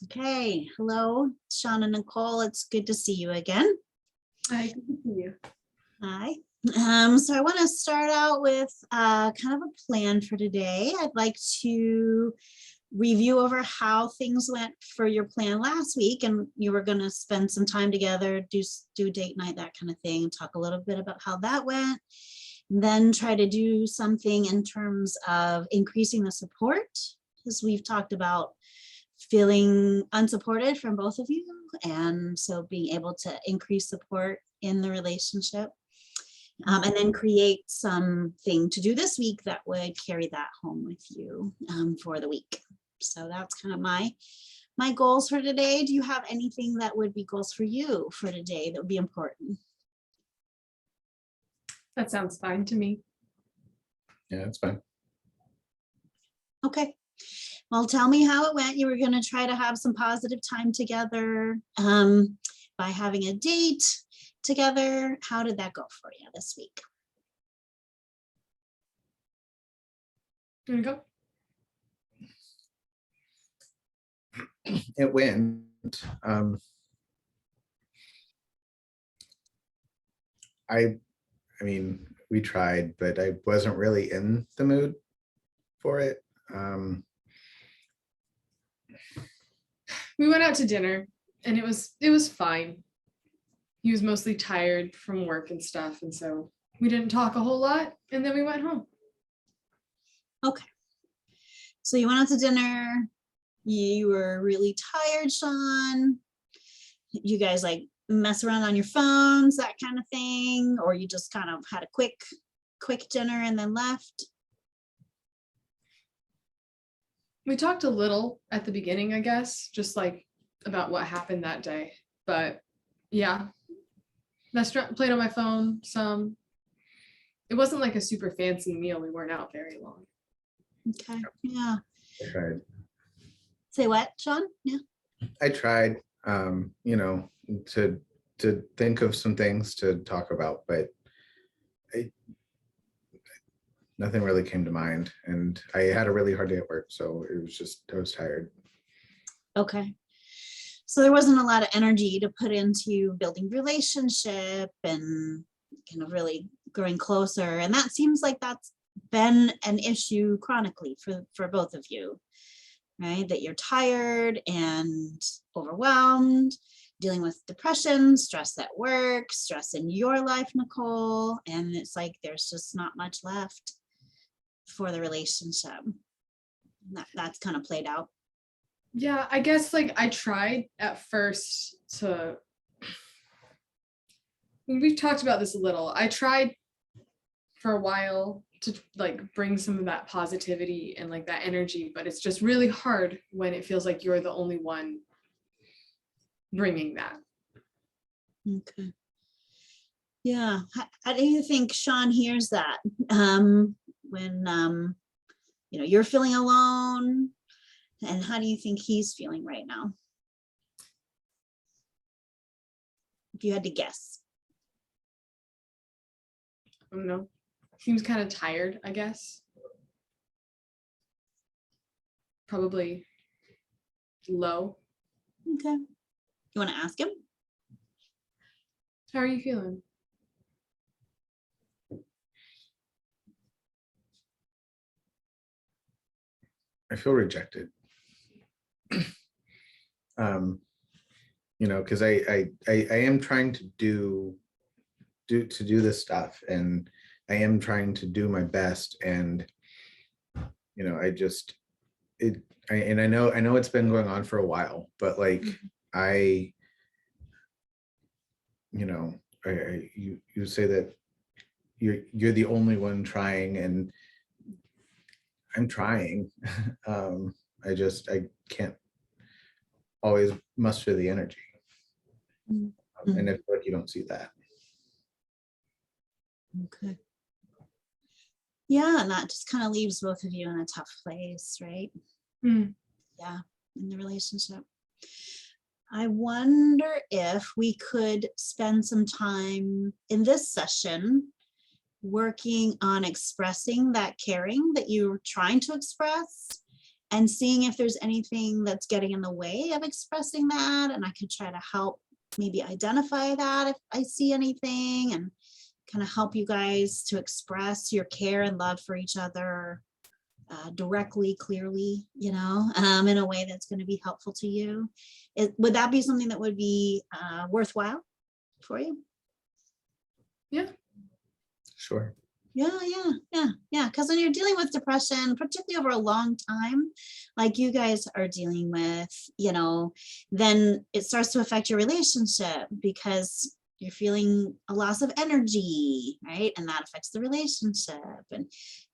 Okay, hello, Sean and Nicole. It's good to see you again. Hi, good to see you. Hi. So I want to start out with kind of a plan for today. I'd like to review over how things went for your plan last week, and you were going to spend some time together, do date night, that kind of thing, talk a little bit about how that went, then try to do something in terms of increasing the support, because we've talked about feeling unsupported from both of you, and so being able to increase support in the relationship, and then create something to do this week that would carry that home with you for the week. So that's kind of my goals for today. Do you have anything that would be goals for you for today that would be important? That sounds fine to me. Yeah, that's fine. Okay. Well, tell me how it went. You were going to try to have some positive time together by having a date together. How did that go for you this week? Here we go. It went. I mean, we tried, but I wasn't really in the mood for it. We went out to dinner and it was fine. He was mostly tired from work and stuff, and so we didn't talk a whole lot, and then we went home. Okay. So you went out to dinner. You were really tired, Sean. You guys like mess around on your phones, that kind of thing, or you just kind of had a quick dinner and then left? We talked a little at the beginning, I guess, just like about what happened that day. But yeah, played on my phone some. It wasn't like a super fancy meal. We weren't out very long. Okay. Yeah. I tried. Say what, Sean? Yeah. I tried, you know, to think of some things to talk about, but nothing really came to mind. And I had a really hard day at work, so it was just, I was tired. Okay. So there wasn't a lot of energy to put into building relationship and kind of really growing closer. And that seems like that's been an issue chronically for both of you, right? That you're tired and overwhelmed, dealing with depression, stress at work, stress in your life, Nicole. And it's like there's just not much left for the relationship. That's kind of played out. Yeah, I guess like I tried at first to, we've talked about this a little. I tried for a while to like bring some of that positivity and like that energy, but it's just really hard when it feels like you're the only one bringing that. Okay. Yeah. How do you think Sean hears that when you know, you're feeling alone? And how do you think he's feeling right now? If you had to guess. I don't know. Seems kind of tired, I guess. Probably low. Okay. You want to ask him? How are you feeling? I feel rejected. You know, because I am trying to do this stuff, and I am trying to do my best, and you know, I know it's been going on for a while, but like you know, you say that you're the only one trying, and I'm trying. I can't always muster the energy. And I feel like you don't see that. Okay. Yeah, and that just kind of leaves both of you in a tough place, right? Yeah, in the relationship. I wonder if we could spend some time in this session working on expressing that caring that you're trying to express, and seeing if there's anything that's getting in the way of expressing that. And I could try to help maybe identify that if I see anything, and kind of help you guys to express your care and love for each other directly, clearly, in a way that's going to be helpful to you. Would that be something that would be worthwhile for you? Yeah. Sure. Yeah. Because when you're dealing with depression, particularly over a long time, like you guys are dealing with, then it starts to affect your relationship because you're feeling a loss of energy, right? And that affects the relationship. And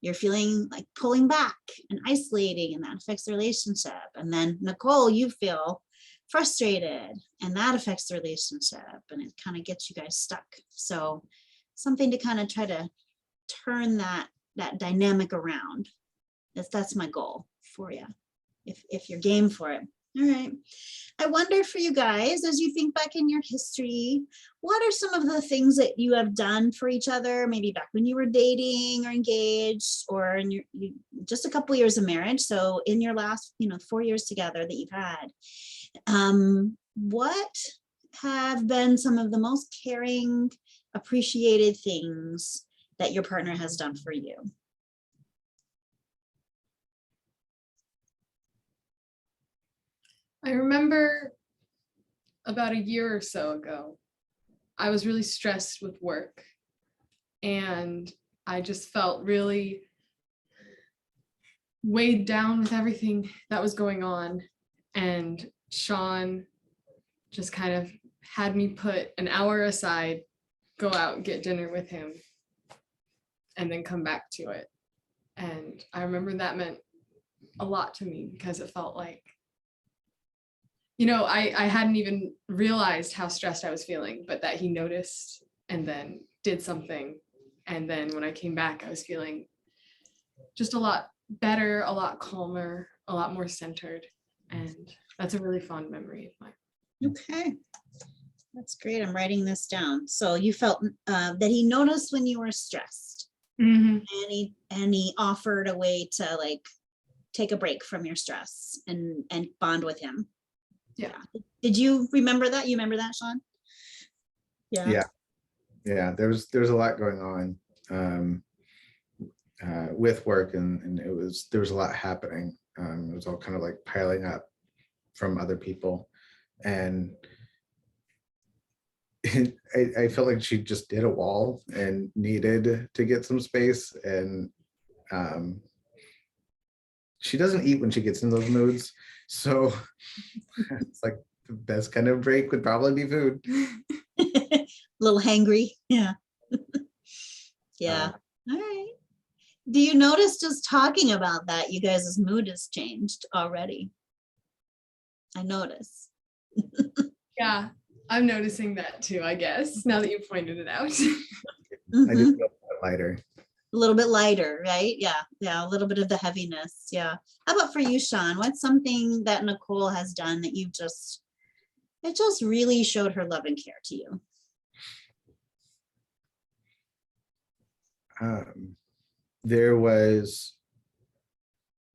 you're feeling like pulling back and isolating, and that affects the relationship. And then Nicole, you feel frustrated, and that affects the relationship, and it kind of gets you guys stuck. So something to kind of try to turn that dynamic around. That's my goal for you, if you're game for it. All right. I wonder for you guys, as you think back in your history, what are some of the things that you have done for each other, maybe back when you were dating or engaged, or in just a couple years of marriage, so in your last 4 years together that you've had, what have been some of the most caring, appreciated things that your partner has done for you? I remember about a year or so ago, I was really stressed with work, and I just felt really weighed down with everything that was going on. And Sean just kind of had me put an hour aside, go out and get dinner with him, and then come back to it. And I remember that meant a lot to me, because it felt like, I hadn't even realized how stressed I was feeling, but that he noticed and then did something. And then when I came back, I was feeling just a lot better, a lot calmer, a lot more centered. And that's a really fond memory of mine. Okay, that's great. I'm writing this down. So you felt that he noticed when you were stressed, Mm-hmm. and he offered a way to like take a break from your stress and bond with him. Yeah. Did you remember that? You remember that, Sean? Yeah. There's a lot going on with work, and there was a lot happening. It was all kind of like piling up from other people, and I felt like she just did a wall and needed to get some space. And she doesn't eat when she gets in those moods, so it's like the best kind of break would probably be food. A little hangry. Yeah. Yeah. All right. Do you notice just talking about that, you guys' mood has changed already? I notice. Yeah, I'm noticing that too, I guess, now that you pointed it out. I do feel a bit lighter. A little bit lighter, right? Yeah. A little bit of the heaviness. Yeah. How about for you, Sean? What's something that Nicole has done that it just really showed her love and care to you? There was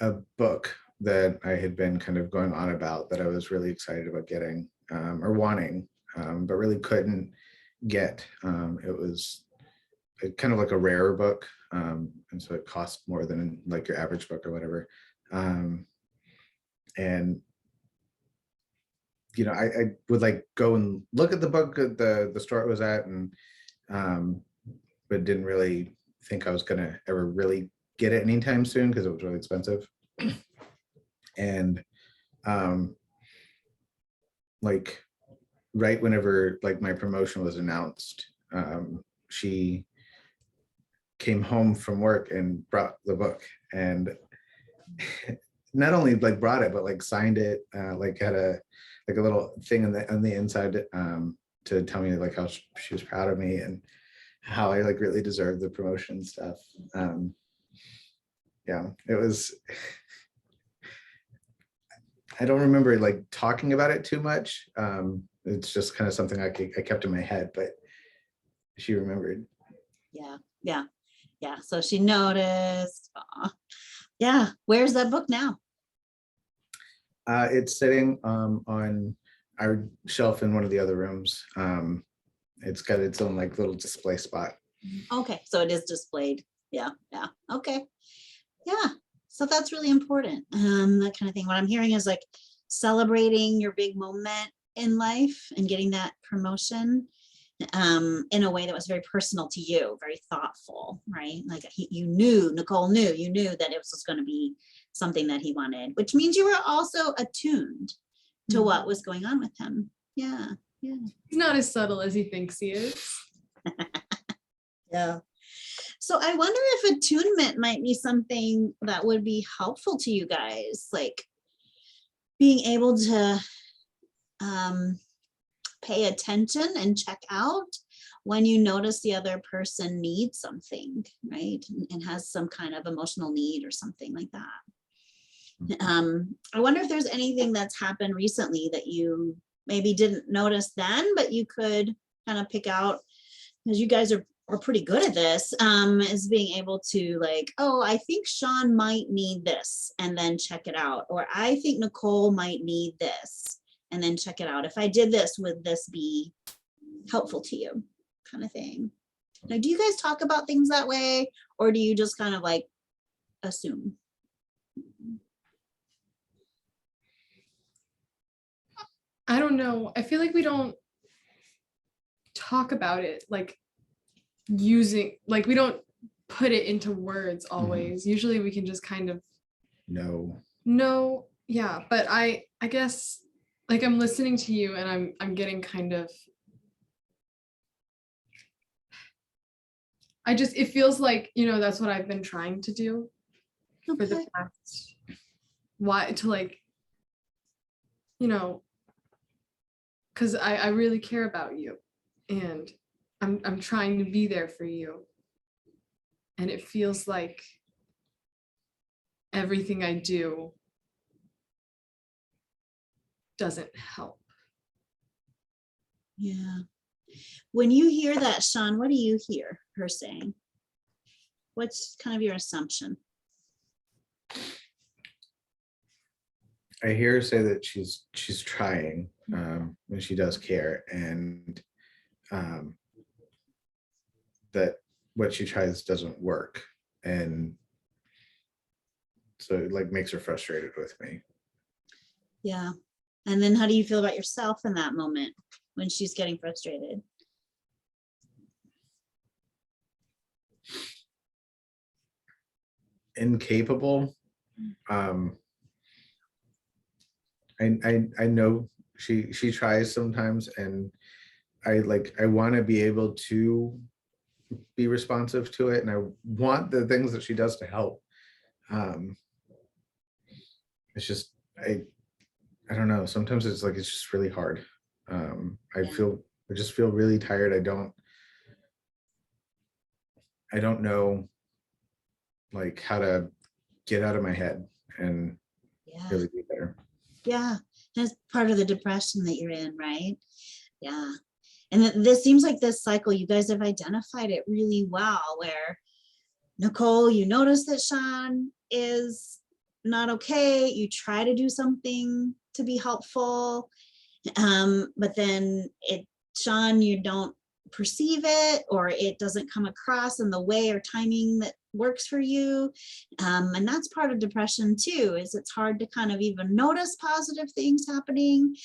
a book that I had been kind of going on about that I was really excited about getting or wanting, but really couldn't get. It was kind of like a rarer book, and so it cost more than like your average book or whatever. And I would like go and look at the book at the store it was at, and but didn't really think I was gonna ever really get it anytime soon because it was really expensive. And like right whenever like my promotion was announced, she came home from work and brought the book, and not only like brought it but like signed it, like had a little thing on the inside to tell me like how she was proud of me and how I like really deserved the promotion and stuff. Yeah, it was. I don't remember like talking about it too much. It's just kind of something I kept in my head, but she remembered. Yeah. So she noticed. Aw. Yeah. Where's that book now? It's sitting on our shelf in one of the other rooms. It's got its own like little display spot. Okay, so it is displayed. Yeah, yeah, okay. Yeah, so that's really important. That kind of thing. What I'm hearing is like celebrating your big moment in life and getting that promotion in a way that was very personal to you, very thoughtful, right? Like you knew, Nicole knew, you knew that it was going to be something that he wanted, which means you were also attuned to what was going on with him. Yeah, yeah. He's not as subtle as he thinks he is. Yeah. So I wonder if attunement might be something that would be helpful to you guys, like being able to pay attention and check out when you notice the other person needs something, right? And has some kind of emotional need or something like that. I wonder if there's anything that's happened recently that you maybe didn't notice then, but you could kind of pick out, because you guys are pretty good at this, is being able to like, oh, I think Sean might need this, and then check it out. Or I think Nicole might need this, and then check it out. If I did this, would this be helpful to you? Kind of thing. Now, do you guys talk about things that way, or do you just kind of like assume? I don't know. I feel like we don't talk about it like using, like we don't put it into words always. Usually we can just kind of know. Yeah, but I guess like I'm listening to you and I'm getting kind of, it feels like, that's what I've been trying to do for the past, why to like, because I really care about you and I'm trying to be there for you. And it feels like everything I do doesn't help. Yeah. When you hear that, Sean, what do you hear her saying? What's kind of your assumption? I hear her say that she's trying, and she does care, and that what she tries doesn't work, and so it like makes her frustrated with me. Yeah. And then how do you feel about yourself in that moment when she's getting frustrated? Incapable. I know she tries sometimes, and I want to be able to be responsive to it, and I want the things that she does to help. It's just I don't know. Sometimes it's just really hard. I just feel really tired. I don't know like how to get out of my head and really be better. Yeah, that's part of the depression that you're in, right? Yeah. And this seems like this cycle, you guys have identified it really well, where Nicole, you notice that Sean is not okay. You try to do something to be helpful. But then Sean, you don't perceive it, or it doesn't come across in the way or timing that works for you. And that's part of depression too, is it's hard to kind of even notice positive things happening.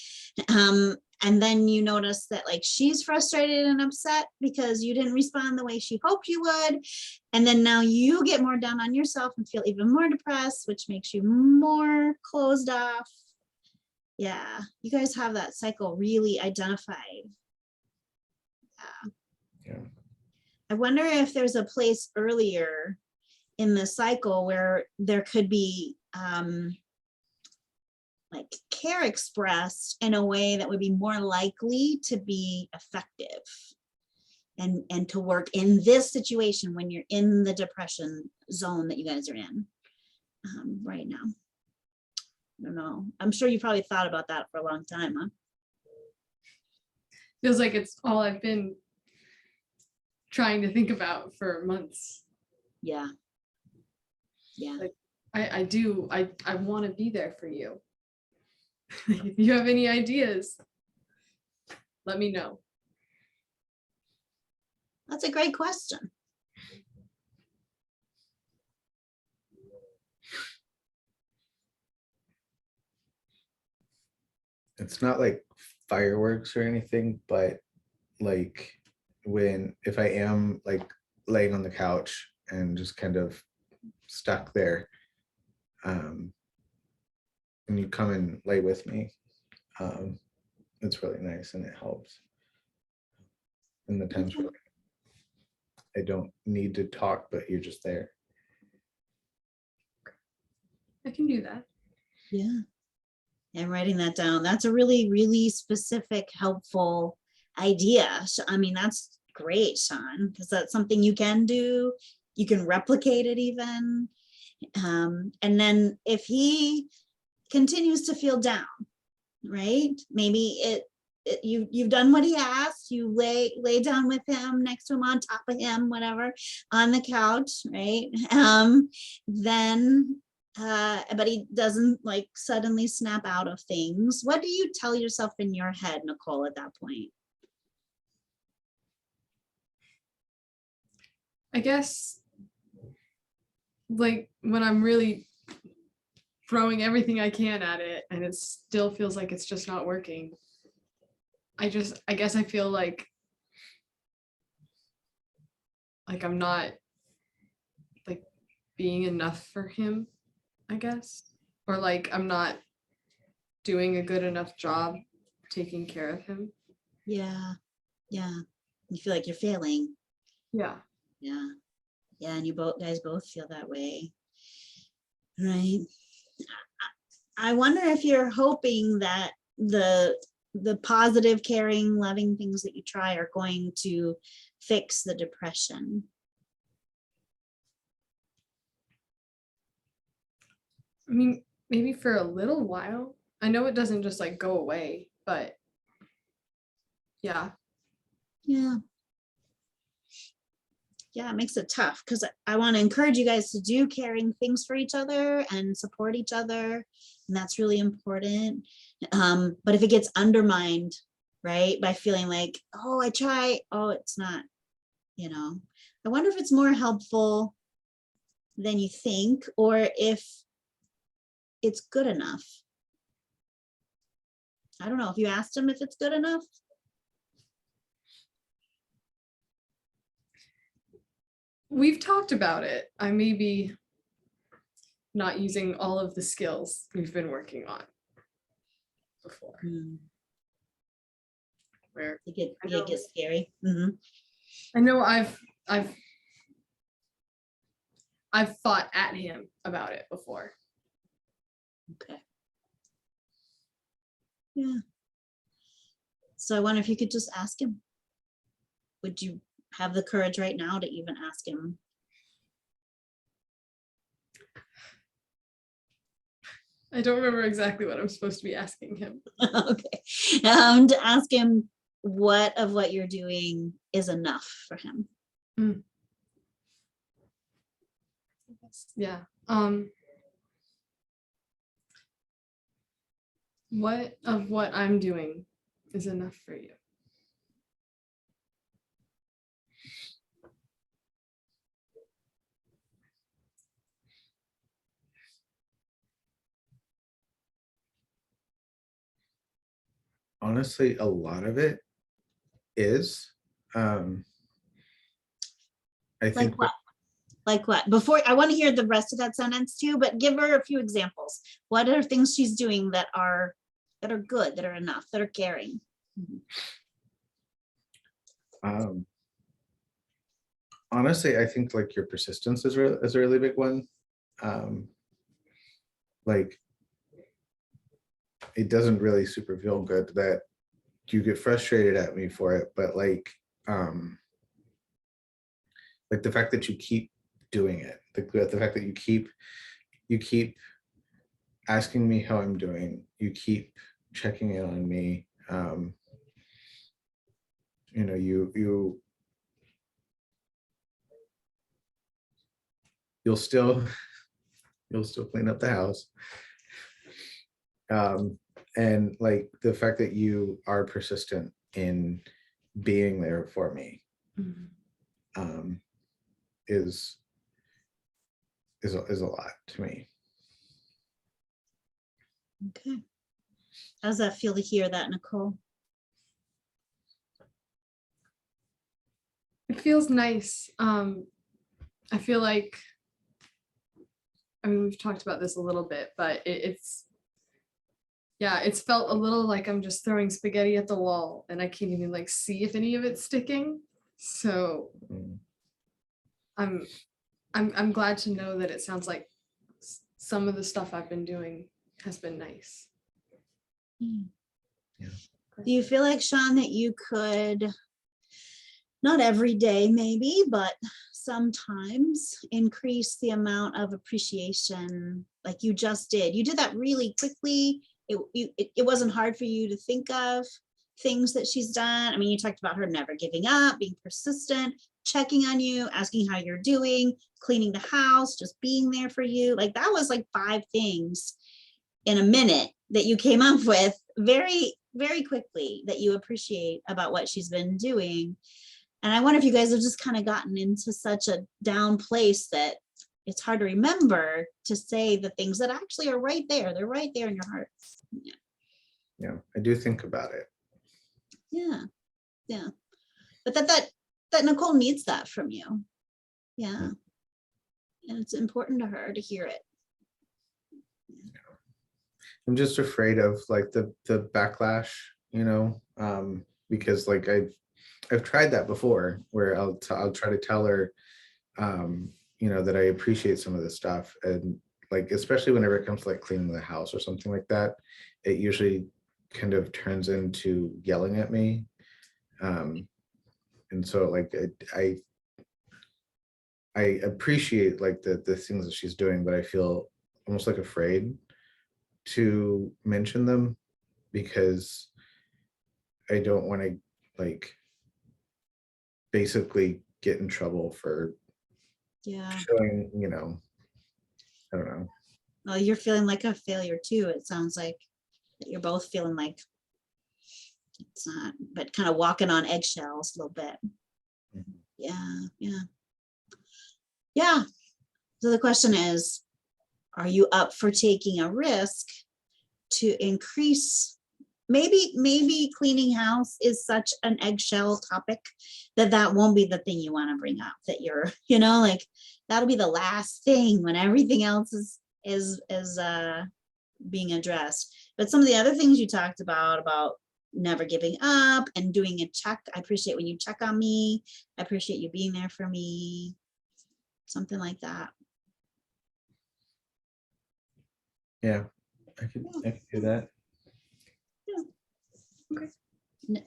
And then you notice that like she's frustrated and upset because you didn't respond the way she hoped you would. And then now you get more down on yourself and feel even more depressed, which makes you more closed off. Yeah, you guys have that cycle really identified. Yeah. I wonder if there's a place earlier in the cycle where there could be like care expressed in a way that would be more likely to be effective and to work in this situation when you're in the depression zone that you guys are in right now. I don't know. I'm sure you probably thought about that for a long time, huh? Feels like it's all I've been trying to think about for months. Yeah. Yeah. Like I want to be there for you. If you have any ideas, let me know. That's a great question. It's not like fireworks or anything, but like if I am like laying on the couch and just kind of stuck there, and you come and lay with me, it's really nice and it helps. In the times where I don't need to talk, but you're just there. I can do that. Yeah. And writing that down, that's a really, really specific, helpful idea. I mean, that's great, Sean, because that's something you can do. You can replicate it even. And then if he continues to feel down, right? Maybe you've done what he asked. You lay down with him, next to him, on top of him, whatever, on the couch, right? Then but he doesn't like suddenly snap out of things. What do you tell yourself in your head, Nicole, at that point? I guess like when I'm really throwing everything I can at it and it still feels like it's just not working. I guess I feel like I'm not like being enough for him, I guess. Or like I'm not doing a good enough job taking care of him. Yeah. You feel like you're failing. Yeah. Yeah. And you guys both feel that way. Right. I wonder if you're hoping that the positive, caring, loving things that you try are going to fix the depression. I mean, maybe for a little while. I know it doesn't just like go away, but yeah. Yeah. Yeah, it makes it tough because I want to encourage you guys to do caring things for each other and support each other. And that's really important. But if it gets undermined, right, by feeling like, oh, I try, oh, it's not, I wonder if it's more helpful than you think, or if it's good enough. I don't know if you asked him if it's good enough. We've talked about it. I may be not using all of the skills we've been working on before. Where It gets scary. Mm-hmm. I know I've fought at him about it before. Okay. Yeah. So I wonder if you could just ask him. Would you have the courage right now to even ask him? I don't remember exactly what I'm supposed to be asking him. Okay. To ask him what of what you're doing is enough for him. Yeah. What of what I'm doing is enough for you? Honestly, a lot of it is. I Like think what? Like what? Before, I want to hear the rest of that sentence too, but give her a few examples. What are things she's doing that are good, that are enough, that are caring? Honestly, I think like your persistence is a really big one. Like it doesn't really super feel good that you get frustrated at me for it, but like the fact that you keep doing it, the fact that you keep asking me how I'm doing, you keep checking in on me. You'll still clean up the house. And like the fact that you are persistent in being there for me Mhm. um, is a lot to me. Okay. How does that feel to hear that, Nicole? It feels nice. I feel like, I mean, we've talked about this a little bit, but yeah, it's felt a little like I'm just throwing spaghetti at the wall and I can't even like see if any of it's sticking. So Mm. I'm glad to know that it sounds like some of the stuff I've been doing has been nice. Yeah. Do you feel like, Sean, that you could, not every day maybe, but sometimes increase the amount of appreciation like you just did? You did that really quickly. It wasn't hard for you to think of things that she's done. I mean, you talked about her never giving up, being persistent, checking on you, asking how you're doing, cleaning the house, just being there for you. Like that was like 5 things in a minute that you came up with very, very quickly that you appreciate about what she's been doing. And I wonder if you guys have just kind of gotten into such a down place that it's hard to remember to say the things that actually are right there. They're right there in your hearts. Yeah. Yeah, I do think about it. Yeah. Yeah. But that Nicole needs that from you. Yeah. And it's important to her to hear it. I'm just afraid of like the backlash, because like I've tried that before where I'll try to tell her that I appreciate some of this stuff, and like especially whenever it comes to like cleaning the house or something like that, it usually kind of turns into yelling at me. And so like I appreciate like the things that she's doing, but I feel almost like afraid to mention them because I don't want to like basically get in trouble for Yeah. showing, I don't know. Well, you're feeling like a failure too. It sounds like that you're both feeling like it's not, but kind of walking on eggshells a little bit. Mhm. Yeah. Yeah. Yeah. So the question is, are you up for taking a risk to increase? Maybe cleaning house is such an eggshell topic that won't be the thing you want to bring up, that you're, like that'll be the last thing when everything else is being addressed. But some of the other things you talked about never giving up and doing a check. I appreciate when you check on me. I appreciate you being there for me. Something like that. Yeah, I could do that.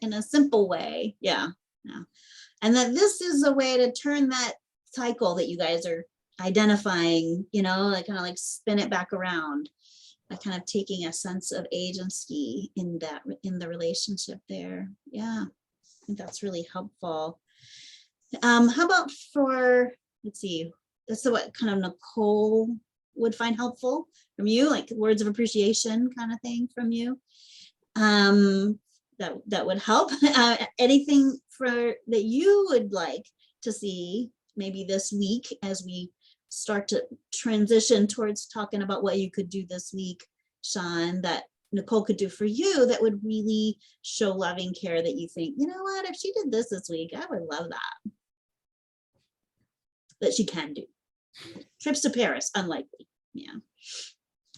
In a simple way. Yeah. And that this is a way to turn that cycle that you guys are identifying, like kind of like spin it back around, like kind of taking a sense of agency in the relationship there. Yeah, I think that's really helpful. How about let's see, this is what kind of Nicole would find helpful from you, like words of appreciation kind of thing from you. That would help. Anything that you would like to see maybe this week as we start to transition towards talking about what you could do this week, Sean, that Nicole could do for you that would really show loving care, that you think, you know what, if she did this week, I would love that she can do. Trips to Paris, unlikely. Yeah.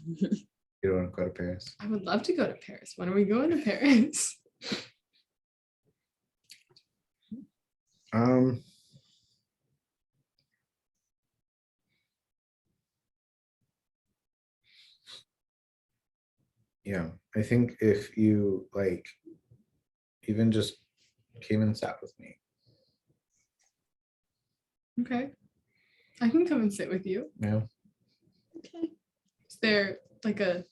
You don't want to go to Paris? I would love to go to Paris. When are we going to Paris? Um, yeah, I think if you like even just came and sat with me. Okay. I can come and sit with you. Yeah. Okay. Is there like a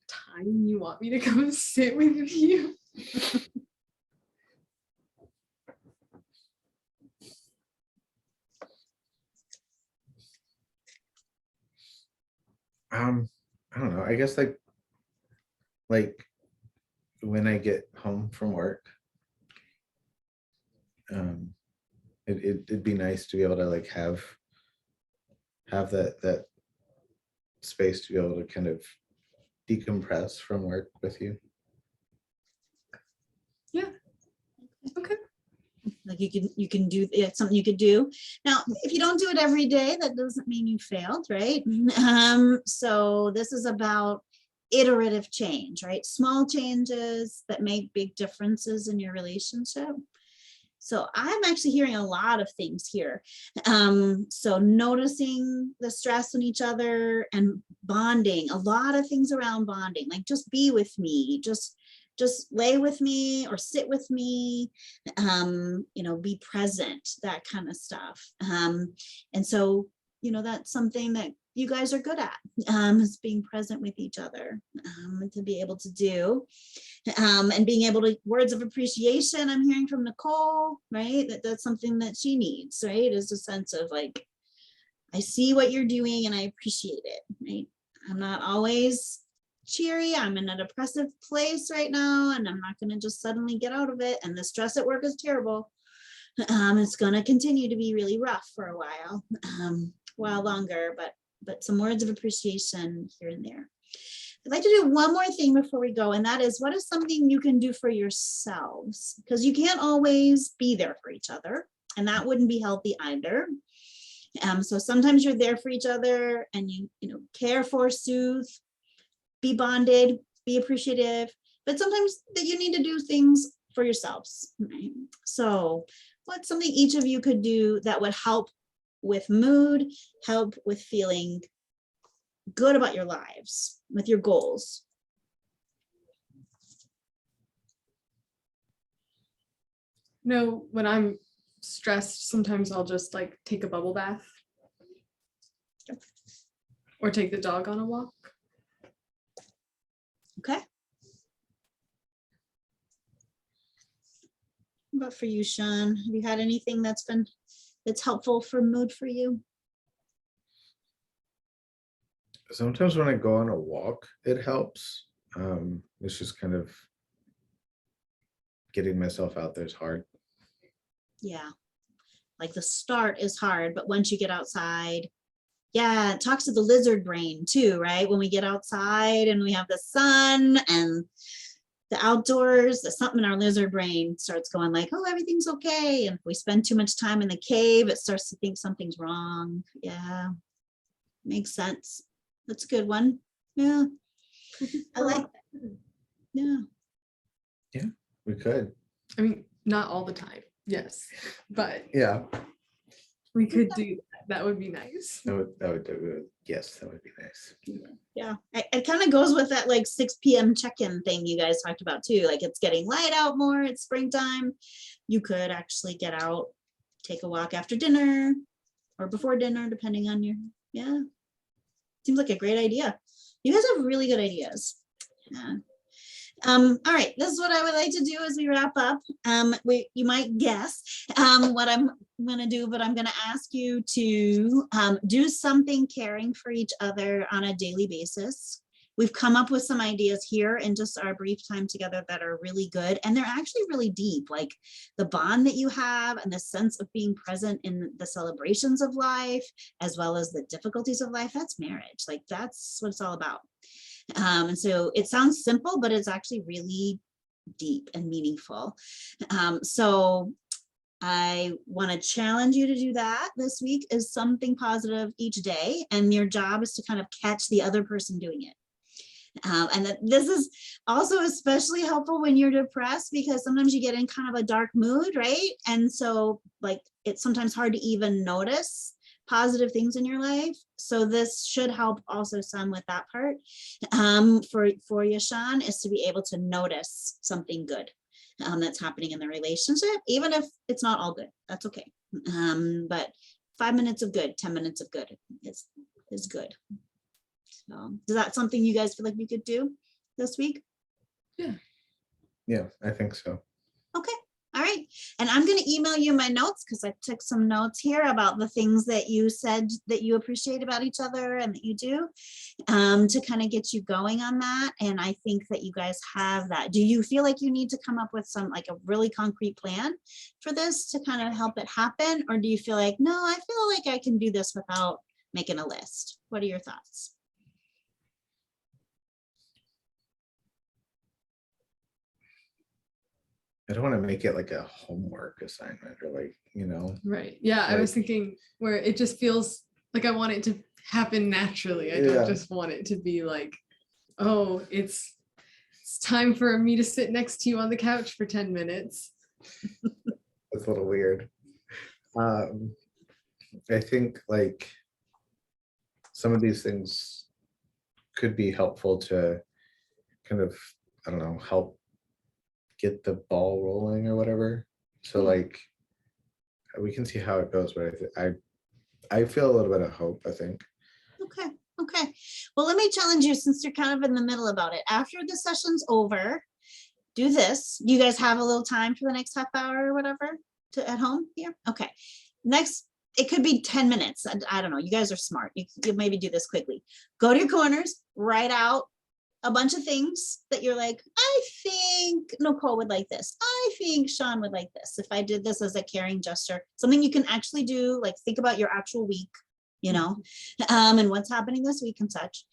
time you want me to come and sit with you? I don't know. I guess like like when I get home from work, it'd be nice to be able to like have that space to be able to kind of decompress from work with you. Yeah. Okay. Like you can do, it's something you could do. Now, if you don't do it every day, that doesn't mean you failed, right? So this is about iterative change, right? Small changes that make big differences in your relationship. So I'm actually hearing a lot of things here. So noticing the stress in each other and bonding, a lot of things around bonding, like just be with me, just lay with me or sit with me, be present, that kind of stuff. And so, that's something that you guys are good at, is being present with each other, to be able to do. And being able to, words of appreciation, I'm hearing from Nicole, right? That's something that she needs, right? Is a sense of like, I see what you're doing and I appreciate it, right? I'm not always cheery. I'm in a depressive place right now, and I'm not going to just suddenly get out of it. And the stress at work is terrible. It's going to continue to be really rough for a while longer, but some words of appreciation here and there. I'd like to do one more thing before we go, and that is, what is something you can do for yourselves? Because you can't always be there for each other, and that wouldn't be healthy either. So sometimes you're there for each other and you care for, soothe, be bonded, be appreciative, but sometimes that you need to do things for yourselves, right? So what's something each of you could do that would help with mood, help with feeling good about your lives, with your goals? No, when I'm stressed, sometimes I'll just like take a bubble bath or take the dog on a walk. Okay. What about for you, Sean? Have you had anything that's helpful for mood for you? Sometimes when I go on a walk, it helps. It's just kind of getting myself out there is hard. Yeah, like the start is hard, but once you get outside, yeah, it talks to the lizard brain too, right? When we get outside and we have the sun and the outdoors, something in our lizard brain starts going like, oh, everything's okay. And if we spend too much time in the cave, it starts to think something's wrong. Yeah, makes sense. That's a good one. Yeah, I like that. Yeah. Yeah, we could. I mean, not all the time, yes, but Yeah, we could do that. That would be nice. yes, that would be nice. Yeah, it kind of goes with that like 6 p.m. check-in thing you guys talked about too. Like it's getting light out more, it's springtime. You could actually get out, take a walk after dinner or before dinner, depending on your, yeah. Seems like a great idea. You guys have really good ideas. Yeah. All right, this is what I would like to do as we wrap up. You might guess what I'm gonna do, but I'm gonna ask you to do something caring for each other on a daily basis. We've come up with some ideas here in just our brief time together that are really good, and they're actually really deep, like the bond that you have and the sense of being present in the celebrations of life, as well as the difficulties of life. That's marriage, like that's what it's all about. And so it sounds simple, but it's actually really deep and meaningful. So I want to challenge you to do that this week, is something positive each day. And your job is to kind of catch the other person doing it. And that this is also especially helpful when you're depressed, because sometimes you get in kind of a dark mood, right? And so like it's sometimes hard to even notice positive things in your life. So this should help also some with that part. For you, Sean, is to be able to notice something good that's happening in the relationship, even if it's not all good. That's okay. But 5 minutes of good, 10 minutes of good is good. So is that something you guys feel like you could do this week? Yeah. Yeah, I think so. Okay. All right. And I'm going to email you my notes because I took some notes here about the things that you said that you appreciate about each other and that you do, to kind of get you going on that. And I think that you guys have that. Do you feel like you need to come up with some, like a really concrete plan for this to kind of help it happen? Or do you feel like, no, I feel like I can do this without making a list? What are your thoughts? I don't want to make it like a homework assignment or like, Right. Yeah. I was thinking where it just feels like I want it to happen naturally. I Yeah. don't just want it to be like, oh, it's time for me to sit next to you on the couch for 10 minutes. It's a little weird. I think like some of these things could be helpful to kind of, I don't know, help get the ball rolling or whatever. So like we can see how it goes, but I feel a little bit of hope, I think. Okay. Okay. Well, let me challenge you, since you're kind of in the middle about it. After the session's over, do this. You guys have a little time for the next half hour or whatever at home here? Okay. Next, it could be 10 minutes. I don't know. You guys are smart. You maybe do this quickly. Go to your corners, write out a bunch of things that you're like, I think Nicole would like this. I think Sean would like this. If I did this as a caring gesture, something you can actually do, like think about your actual week, and what's happening this week and such.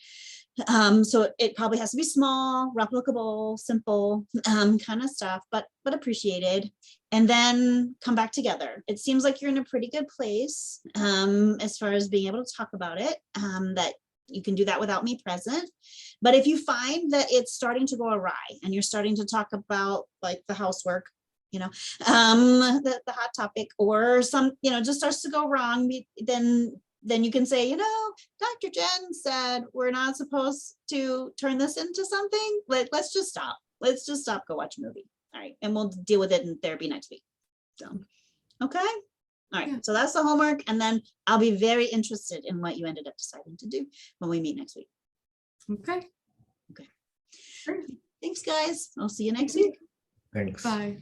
So it probably has to be small, replicable, simple, kind of stuff, but appreciated. And then come back together. It seems like you're in a pretty good place, as far as being able to talk about it, that you can do that without me present. But if you find that it's starting to go awry and you're starting to talk about like the housework, the hot topic, or some, just starts to go wrong, then you can say, Dr. Jen said we're not supposed to turn this into something. Let's just stop. Let's just stop, go watch a movie. All right. And we'll deal with it in therapy next week. So, okay. All right. Yeah. So that's the homework. And then I'll be very interested in what you ended up deciding to do when we meet next week. Okay. Okay. Sure. Thanks, guys. I'll see you next week. Thanks. Bye.